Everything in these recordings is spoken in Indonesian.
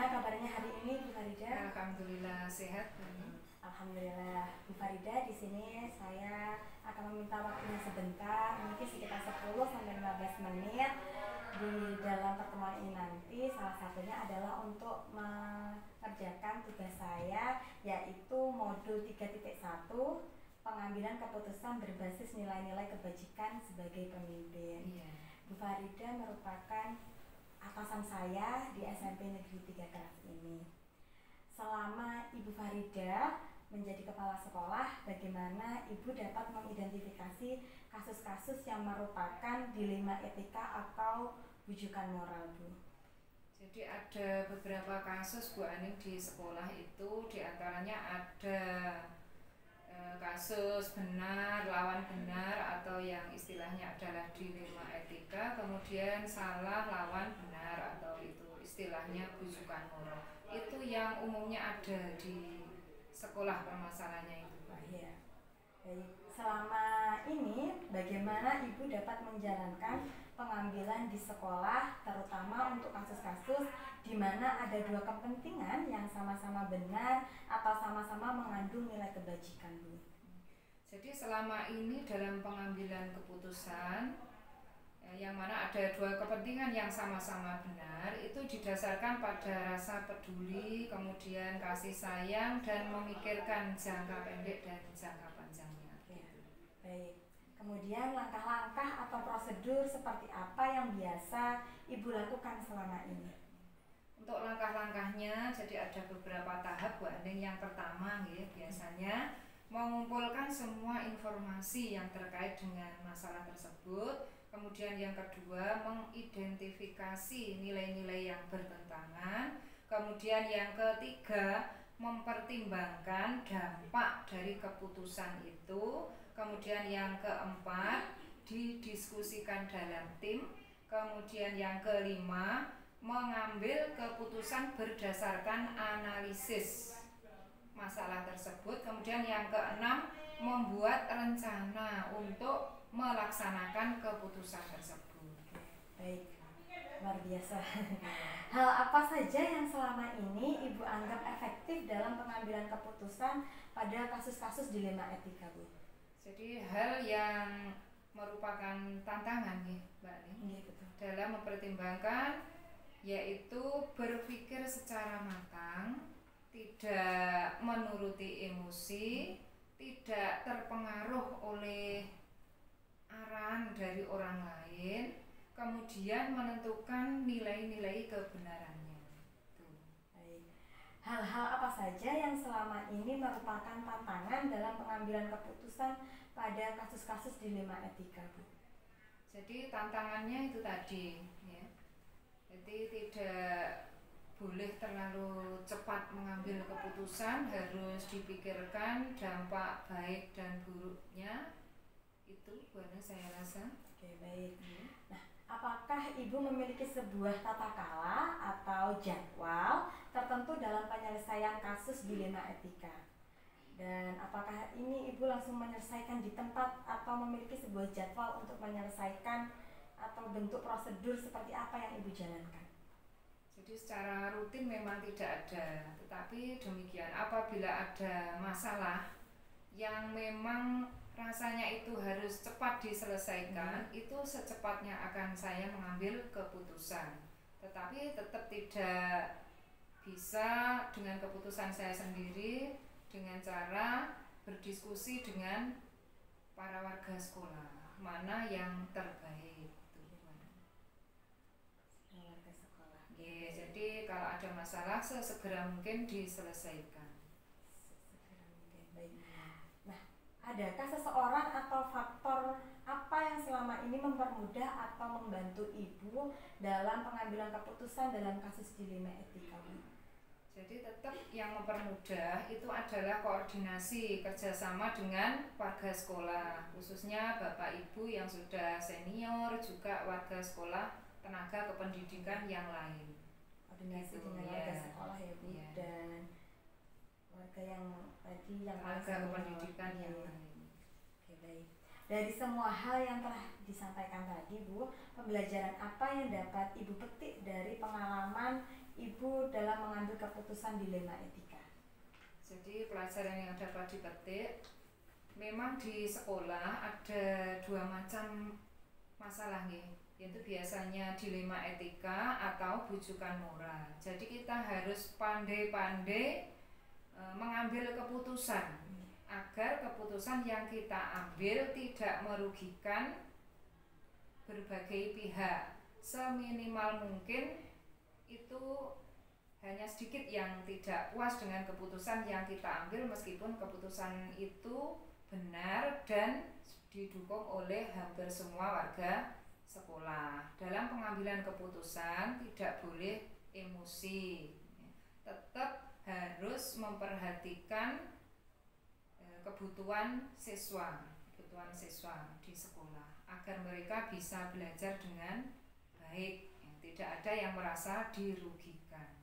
Bagaimana kabarnya hari ini, Bu Farida? Alhamdulillah sehat. Alhamdulillah, Bu Farida. Di sini saya akan meminta waktunya sebentar, mungkin sekitar 10 sampai 15 menit. Di dalam pertemuan ini nanti salah satunya adalah untuk mengerjakan tugas saya, yaitu modul 3.1 pengambilan keputusan berbasis nilai-nilai kebajikan sebagai pemimpin. Bu Farida merupakan atasan saya di SMP Negeri 3 Keras ini. Selama Ibu Farida menjadi kepala sekolah, bagaimana Ibu dapat mengidentifikasi kasus-kasus yang merupakan dilema etika atau bujukan moral, Bu? Jadi ada beberapa kasus Bu Aning di sekolah itu, diantaranya ada kasus benar lawan benar atau yang istilahnya adalah dilema etika, kemudian salah lawan benar atau itu istilahnya bujukan moral. Itu yang umumnya ada di sekolah permasalahannya itu. Ya. Baik. Selama ini bagaimana Ibu dapat menjalankan pengambilan di sekolah, terutama untuk kasus-kasus di mana ada dua kepentingan yang sama-sama benar atau sama-sama mengandung nilai kebajikan, Bu? Jadi selama ini dalam pengambilan keputusan yang mana ada dua kepentingan yang sama-sama benar, itu didasarkan pada rasa peduli, kemudian kasih sayang, dan memikirkan jangka pendek dan jangka panjangnya. Ya, baik. Kemudian langkah-langkah atau prosedur seperti apa yang biasa Ibu lakukan selama ini? Untuk langkah-langkahnya, jadi ada beberapa tahap Bu Aning. Yang pertama biasanya mengumpulkan semua informasi yang terkait dengan masalah tersebut. Kemudian yang kedua, mengidentifikasi nilai-nilai yang bertentangan. Kemudian yang ketiga, mempertimbangkan dampak dari keputusan itu. Kemudian yang keempat, didiskusikan dalam tim. Kemudian yang kelima, mengambil keputusan berdasarkan analisis masalah tersebut. Kemudian yang keenam, membuat rencana untuk melaksanakan keputusan tersebut. Baik, luar biasa. Hal apa saja yang selama ini Ibu anggap efektif dalam pengambilan keputusan pada kasus-kasus dilema etika, Bu? Jadi hal yang merupakan tantangan Mbak Ning, dalam mempertimbangkan, yaitu berpikir secara matang, tidak menuruti emosi, tidak terpengaruh oleh arahan dari orang lain, kemudian menentukan nilai-nilai kebenarannya. Baik. Hal-hal apa saja yang selama ini merupakan tantangan dalam pengambilan keputusan pada kasus-kasus dilema etika, Bu? Jadi tantangannya itu tadi, ya. Jadi tidak boleh terlalu cepat mengambil keputusan, harus dipikirkan dampak baik dan buruknya. Itu buatnya saya rasa. Oke, baik. Nah, apakah Ibu memiliki sebuah tata cara atau jadwal tertentu dalam penyelesaian kasus dilema etika? Dan apakah ini Ibu langsung menyelesaikan di tempat atau memiliki sebuah jadwal untuk menyelesaikan atau bentuk prosedur seperti apa yang Ibu jalankan? Jadi secara rutin memang tidak ada, tetapi demikian apabila ada masalah yang memang rasanya itu harus cepat diselesaikan, itu secepatnya akan saya mengambil keputusan. Tetapi tetap tidak bisa dengan keputusan saya sendiri, dengan cara berdiskusi dengan para warga sekolah, mana yang terbaik. Warga sekolah. Jadi kalau ada masalah sesegera mungkin diselesaikan. Baik. Nah, adakah seseorang atau faktor apa yang selama ini mempermudah atau membantu Ibu dalam pengambilan keputusan dalam kasus dilema etika? Jadi tetap yang mempermudah itu adalah koordinasi kerjasama dengan warga sekolah, khususnya Bapak Ibu yang sudah senior, juga warga sekolah, tenaga kependidikan yang lain. Koordinasi dengan warga sekolah ya, Bu, dan warga yang tadi yang tenaga kependidikan yang lain. Oke, baik. Dari semua hal yang telah disampaikan tadi, Bu, pembelajaran apa yang dapat Ibu petik dari pengalaman Ibu dalam mengambil keputusan dilema etika? Jadi pelajaran yang dapat dipetik, memang di sekolah ada dua macam masalah nih, yaitu biasanya dilema etika atau bujukan moral. Jadi kita harus pandai-pandai mengambil keputusan agar keputusan yang kita ambil tidak merugikan berbagai pihak. Seminimal mungkin itu hanya sedikit yang tidak puas dengan keputusan yang kita ambil, meskipun keputusan itu benar dan didukung oleh hampir semua warga sekolah. Dalam pengambilan keputusan tidak boleh emosi, tetap harus memperhatikan kebutuhan siswa di sekolah agar mereka bisa belajar dengan baik. Tidak ada yang merasa dirugikan.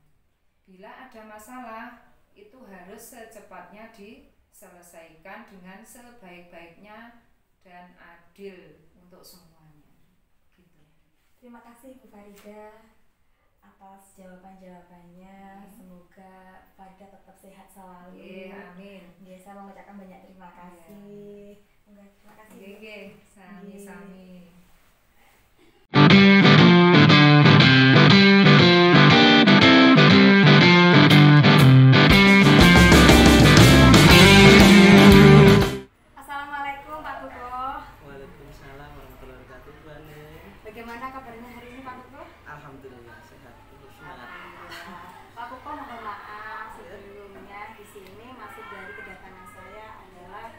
Bila ada masalah, itu harus secepatnya diselesaikan dengan sebaik-baiknya dan adil untuk semuanya. Gitu. Terima kasih Bu Farida atas jawaban-jawabannya. Semoga Farida tetap sehat selalu. Amin. Saya mengucapkan banyak terima kasih. Terima kasih. Sami-sami. Assalamualaikum Pak Kuko. Waalaikumsalam warahmatullahi wabarakatuh. Bagaimana kabarnya hari ini Pak Kuko? Alhamdulillah sehat. Semangat. Pak Kuko, mohon maaf sebelumnya di sini masuk dari kedatangan saya adalah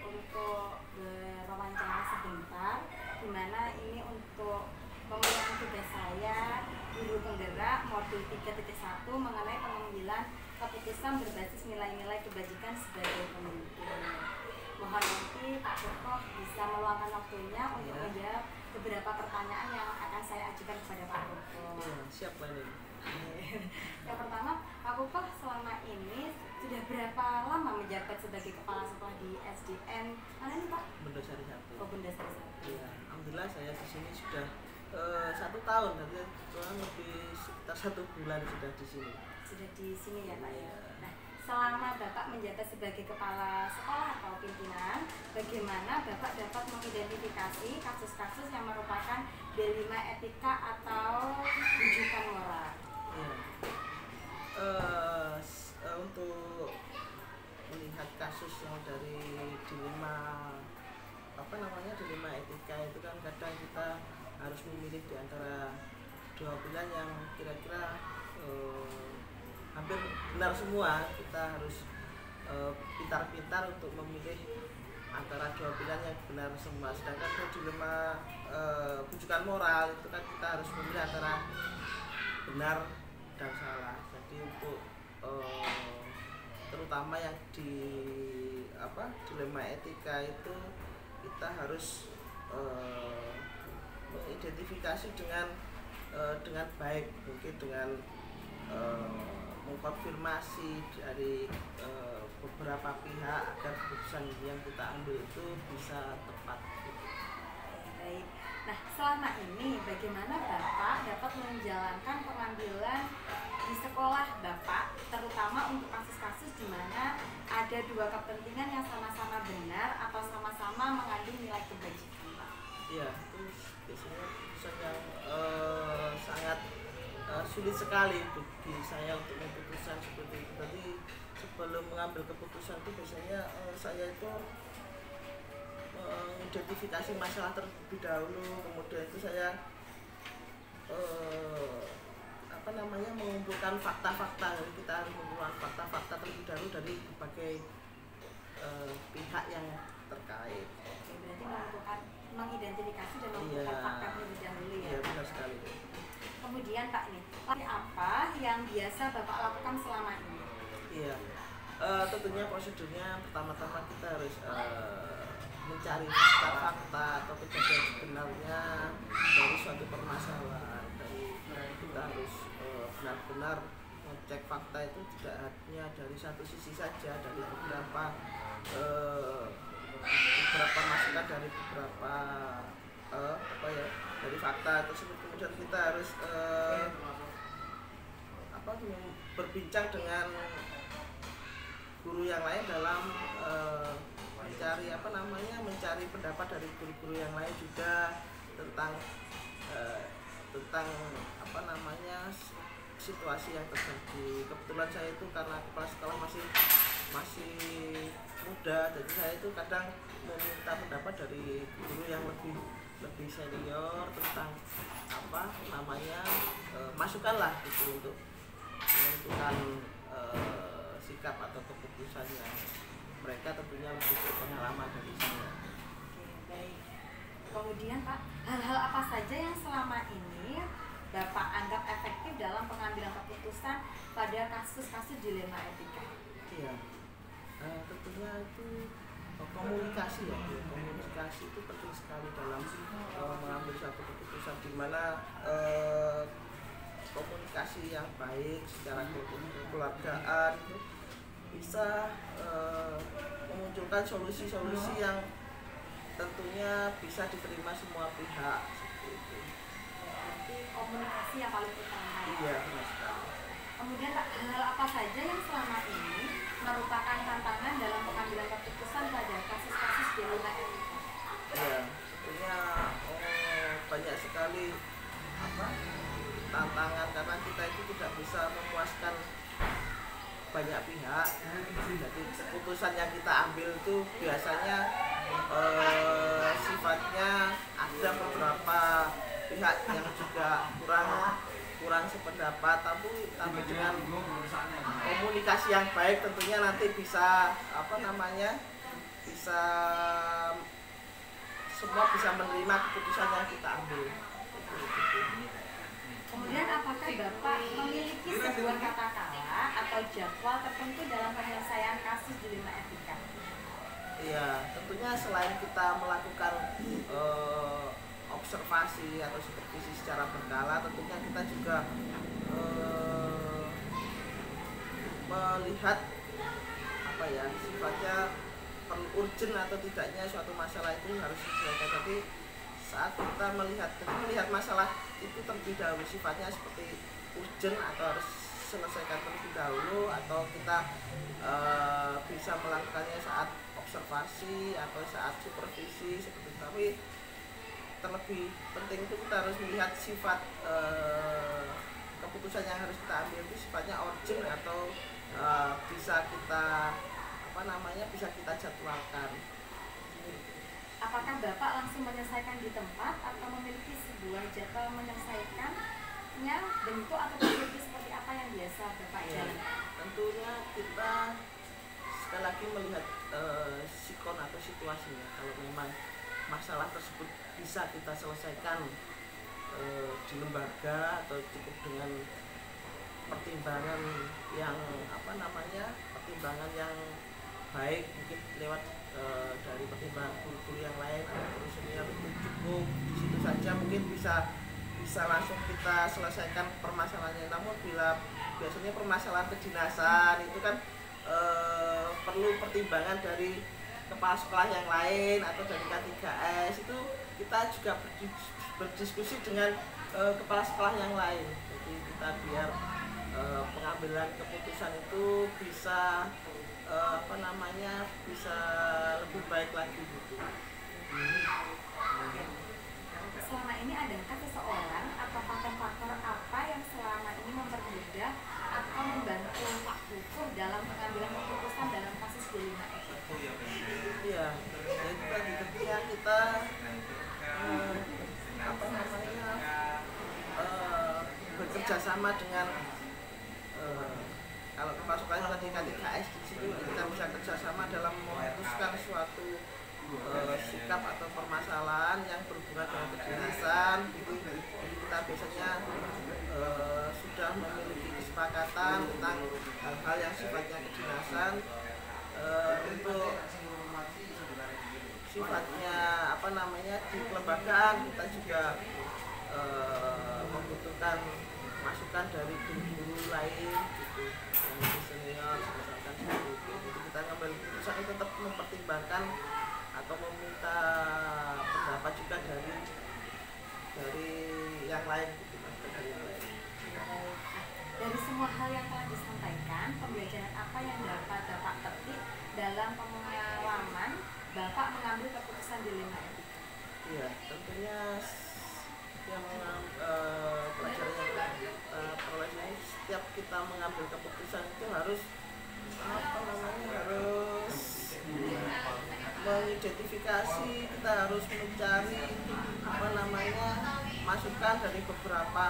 untuk berwawancara sebentar, di mana ini untuk pemenuhan tugas saya guru penggerak modul 3.1 mengenai pengambilan keputusan berbasis nilai-nilai kebajikan sebagai pemimpin. Mohon nanti Pak Kuko bisa meluangkan waktunya untuk menjawab beberapa pertanyaan yang akan saya ajukan kepada Pak Kuko. Siap Pak. Yang pertama, Pak Kuko selama ini sudah berapa lama menjabat sebagai kepala sekolah di SDN mana ini Pak? Bendosari 1. Oh, Bendosari 1. Iya, alhamdulillah saya di sini sudah 1 tahun, berarti kurang lebih sekitar 1 bulan sudah di sini. Sudah di sini ya Pak ya. Nah, selama Bapak menjabat sebagai kepala sekolah atau pimpinan, bagaimana Bapak dapat mengidentifikasi kasus-kasus yang merupakan dilema etika atau rujukan moral? Iya. Untuk melihat kasus yang dari dilema dilema etika itu kan kadang kita harus memilih di antara dua pilihan yang kira-kira hampir benar semua. Kita harus pintar-pintar untuk memilih antara dua pilihan yang benar semua. Sedangkan untuk dilema bujukan moral itu kan kita harus memilih antara benar dan salah. Jadi untuk terutama yang di dilema etika itu kita harus mengidentifikasi dengan baik, mungkin dengan mengkonfirmasi dari beberapa pihak agar keputusan yang kita ambil itu bisa tepat. Baik. Nah, selama ini bagaimana Bapak dapat menjalankan pengambilan di sekolah Bapak, terutama untuk kasus-kasus di mana ada dua kepentingan yang sama-sama benar atau sama-sama mengandung nilai kebajikan, Pak? Iya, itu biasanya keputusan yang sangat sulit sekali bagi saya untuk memutuskan seperti itu. Tadi sebelum mengambil keputusan itu biasanya saya itu mengidentifikasi masalah terlebih dahulu, kemudian itu saya mengumpulkan fakta-fakta. Jadi kita harus mengumpulkan fakta-fakta terlebih dahulu dari berbagai pihak yang terkait. Oke, berarti mengidentifikasi dan mengumpulkan fakta terlebih dahulu ya. Iya, benar sekali. Kemudian Pak, apa yang biasa Bapak lakukan selama ini? Iya, tentunya prosedurnya pertama-tama kita harus mencari fakta-fakta atau kejadian sebenarnya dari suatu permasalahan. Kita harus benar-benar mengecek fakta itu tidak hanya dari satu sisi saja, dari beberapa masukan dari beberapa dari fakta tersebut. Kemudian kita harus berbincang dengan guru yang lain dalam mencari pendapat dari guru-guru yang lain juga tentang situasi yang terjadi. Kebetulan saya itu karena kepala sekolah masih muda, jadi saya itu kadang meminta pendapat dari guru yang lebih senior tentang masukan lah gitu untuk menentukan sikap atau keputusan yang mereka tentunya lebih berpengalaman dari saya. Oke, baik. Kemudian Pak, hal-hal apa saja yang selama ini Bapak anggap efektif dalam pengambilan keputusan pada kasus-kasus dilema etika? Iya, tentunya itu komunikasi ya. Komunikasi itu penting sekali dalam mengambil suatu keputusan, di mana komunikasi yang baik secara kekeluargaan itu bisa memunculkan solusi-solusi yang tentunya bisa diterima semua pihak seperti itu. Berarti komunikasi yang paling utama. Iya, benar sekali. Kemudian Pak, hal apa saja yang selama ini merupakan tantangan dalam pengambilan keputusan pada kasus-kasus dilema etika? Ya, tentunya banyak sekali tantangan karena kita itu tidak bisa memuaskan banyak pihak. Jadi keputusan yang kita ambil itu biasanya sifatnya ada beberapa pihak yang juga kurang sependapat, tapi dengan komunikasi yang baik tentunya nanti bisa semua bisa menerima keputusan yang kita ambil. Kemudian apakah Bapak memiliki sebuah kata-kata atau jadwal tertentu dalam penyelesaian kasus dilema etika? Iya, tentunya selain kita melakukan observasi atau supervisi secara berkala, tentunya kita juga melihat sifatnya perlu urgent atau tidaknya suatu masalah itu harus diselesaikan. Jadi saat kita melihat masalah itu terlebih dahulu sifatnya seperti urgent atau harus selesaikan terlebih dahulu, atau kita bisa melakukannya saat observasi atau saat supervisi seperti itu. Tapi terlebih penting itu kita harus melihat sifat keputusan yang harus kita ambil itu sifatnya urgent atau bisa kita jadwalkan. Apakah Bapak langsung menyelesaikan di tempat atau memiliki sebuah jadwal menyelesaikannya, bentuk atau prosedur seperti apa yang biasa Bapak jalankan? Tentunya kita sekali lagi melihat sikon atau situasinya. Kalau memang masalah tersebut bisa kita selesaikan di lembaga atau cukup dengan pertimbangan yang baik, mungkin lewat dari pertimbangan guru yang lain atau guru senior itu cukup di situ saja, mungkin bisa langsung kita selesaikan permasalahannya. Namun bila biasanya permasalahan kedinasan itu kan perlu pertimbangan dari kepala sekolah yang lain atau dari K3S, itu kita juga berdiskusi dengan kepala sekolah yang lain. Jadi kita biar pengambilan keputusan itu bisa bisa lebih baik lagi gitu. Selama ini adakah seseorang atau faktor-faktor apa yang selama ini mempermudah atau membantu Pak Tukur dalam pengambilan keputusan dalam kasus dilema etika? Iya, jadi tadi ketika kita bekerja sama dengan kalau kepala sekolah tadi K3S, di situ kita bisa kerjasama dalam memutuskan suatu sikap atau permasalahan yang berhubungan dengan kedinasan. Jadi kita biasanya sudah memiliki kesepakatan tentang hal-hal yang sifatnya kedinasan. Untuk sifatnya di kelembagaan kita juga membutuhkan masukan dari guru-guru lain gitu, yang lebih senior misalkan seperti itu. Jadi kita ngambil keputusan itu tetap mempertimbangkan atau meminta pendapat juga dari yang lain gitu, dari yang lain. dari semua hal yang telah disampaikan, pembelajaran apa yang dapat Bapak petik dalam pengalaman Bapak mengambil keputusan dilema etika? Iya, tentunya yang pelajaran yang kita peroleh ini, setiap kita mengambil keputusan itu harus harus mengidentifikasi, kita harus mencari masukan dari beberapa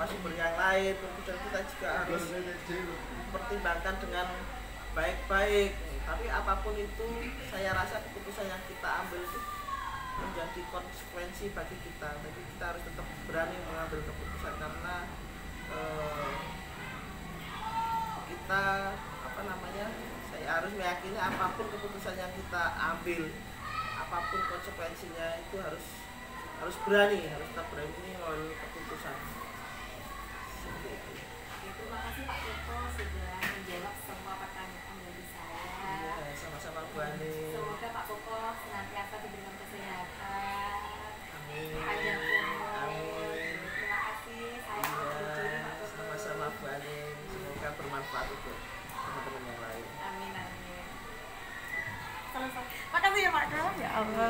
sumber yang lain. Kemudian kita juga harus mempertimbangkan dengan baik-baik. Tapi apapun itu, saya rasa keputusan yang kita ambil itu menjadi konsekuensi bagi kita. Jadi kita harus tetap berani mengambil keputusan, karena kita saya harus meyakini apapun keputusan yang kita ambil, apapun konsekuensinya, itu harus berani, harus tetap berani mengambil keputusan. Terima kasih Pak Joko sudah menjawab semua pertanyaan dari saya. Iya, sama-sama Bu Ani. Semoga Pak Joko senantiasa diberikan kesehatan, Amin. panjang umur. Amin. Terima kasih. Saya undur diri Pak Joko. Sama-sama Bu Ani. Semoga bermanfaat untuk teman-teman yang lain. Amin amin. Selesai. Makasih ya Pak Joko. Ya Allah.